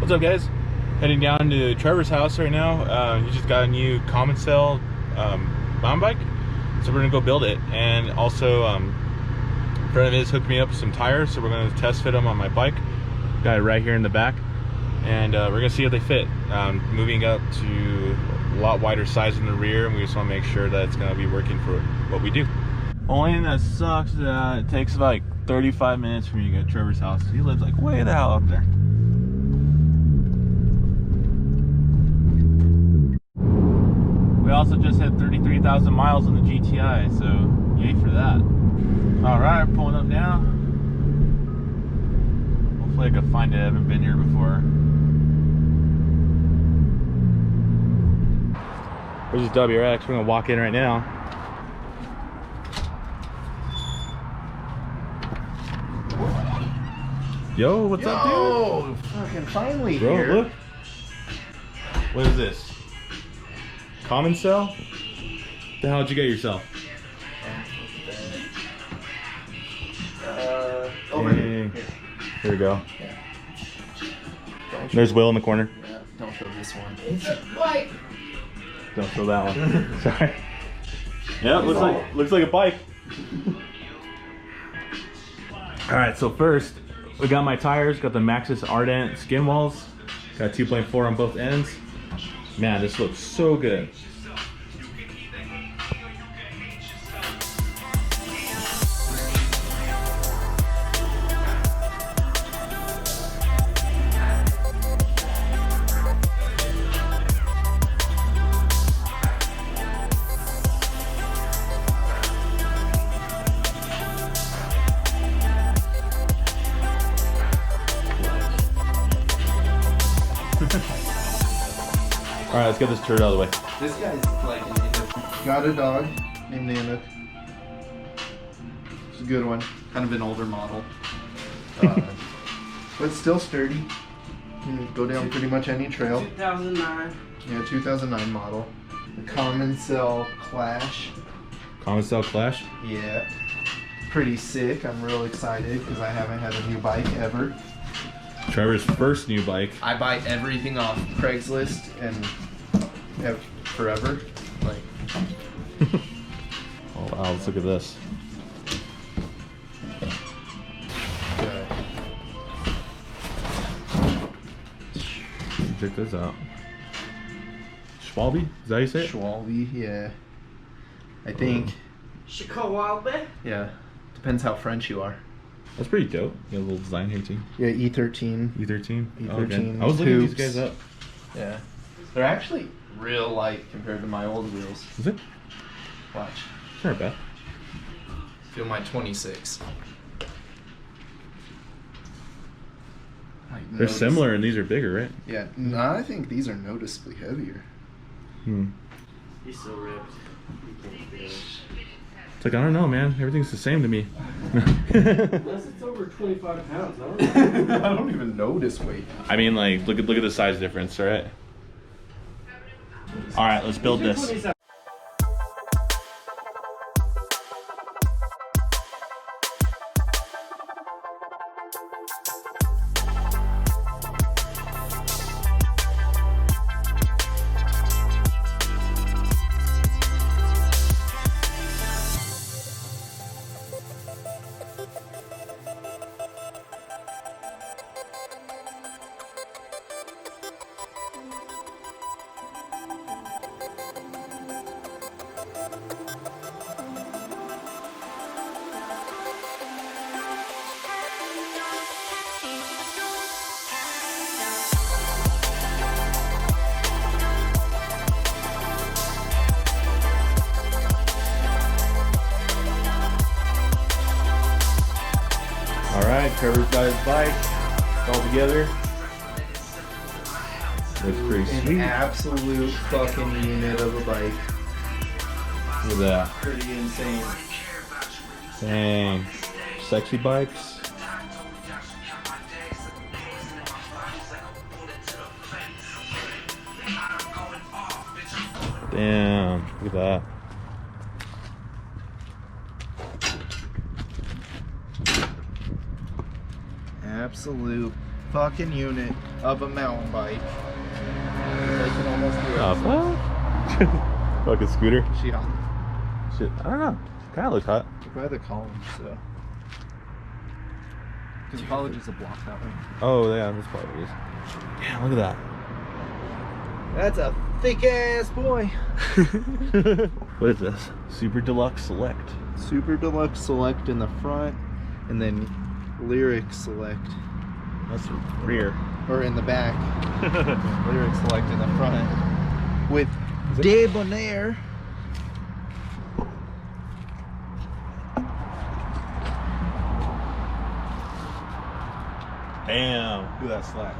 What's up, guys? Heading down to Trevor's house right now. He just got a new Commencal mountain bike, so we're gonna go build it. And also, a friend of his hooked me up with some tires, so we're gonna test fit them on my bike. Got it right here in the back, and we're gonna see if they fit. Moving up to a lot wider size in the rear, and we just want to make sure that it's gonna be working for what we do. Only thing that sucks is that it takes about like 35 minutes for me to get to Trevor's house. He lives like way the hell up there. We also just hit 33,000 miles on the GTI, so yay for that. All right, pulling up now. Hopefully I can find it. I haven't been here before. There's this WRX. We're gonna walk in right now. Yo, what's up, dude? Oh, fucking finally here. Look. What is this? Commencal? The hell did you get yourself? Over here. Here we go. Yeah. There's Will in the corner. Yeah, don't show this one. Don't show that one. Sorry. Yeah, looks like a bike. All right, so first we got my tires. Got the Maxxis Ardent skin walls. Got 2.4 on both ends. Man, this looks so good. All right, let's get this turd out of the way. This guy's like an Nanook. Got a dog named Nanook. It's a good one. Kind of an older model. But still sturdy. You can go down pretty much any trail. 2009. Yeah, 2009 model. The Commencal Clash. Commencal Clash? Yeah. Pretty sick. I'm real excited because I haven't had a new bike ever. Trevor's first new bike. I buy everything off Craigslist and have forever. Like, Oh wow, let's look at this. Check this out. Schwalbe? Is that how you say it? Schwalbe, yeah. I think. Schwalbe? Yeah. Depends how French you are. That's pretty dope. You got a little design here too. Yeah, E13. E13? E13 Oh, okay. I was looking these guys up. Yeah. They're actually real light compared to my old wheels. Is it? Watch. It's not bad. Feel my 26. Like, They're similar and these are bigger, right? Yeah. No, I think these are noticeably heavier. He's so ripped. It's like, I don't know, man. Everything's the same to me. Unless it's over 25 pounds. I don't even notice weight. I mean, like, look at the size difference, all right? All right, let's build this. Alright, Trevor's got his bike. It's all together. Looks pretty An sweet. absolute fucking unit of a bike. Look at that. Pretty insane. Dang. Sexy bikes. Damn. Look at that. Absolute fucking unit of a mountain bike. They can almost do it. Oh, fuck. Fucking scooter. Yeah. Shit, I don't know. Kind of looks hot. By the college, so. Because college is a block that way. Oh, yeah, that's probably what it is. Damn, look at that. That's a thick ass boy. What is this? Super Deluxe Select. Super Deluxe Select in the front, and then Lyric Select. That's the rear. Or in the back. Lyric Select in the front. With Debonair. Damn, look at that slack.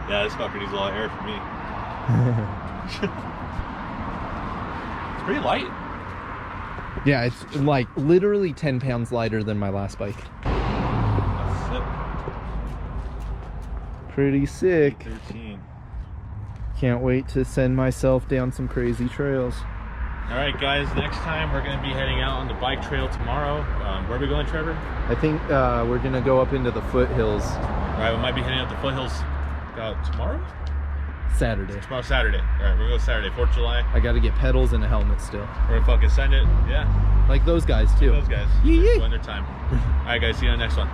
Yeah, this fucker needs a lot of air for me. It's pretty light. Yeah, it's like literally 10 pounds lighter than my last bike. That's sick. Pretty sick. 13. Can't wait to send myself down some crazy trails. All right, guys, next time we're going to be heading out on the bike trail tomorrow. Where are we going, Trevor? I think we're gonna go up into the foothills. All right, we might be heading up the foothills tomorrow? Saturday. Tomorrow, Saturday. All right, we're going to go Saturday, 4th of July. I gotta get pedals and a helmet still. We're going to fucking send it. Yeah. Like those guys too. Those guys. Yee They're yee. doing their time. All right, guys, see you on the next one.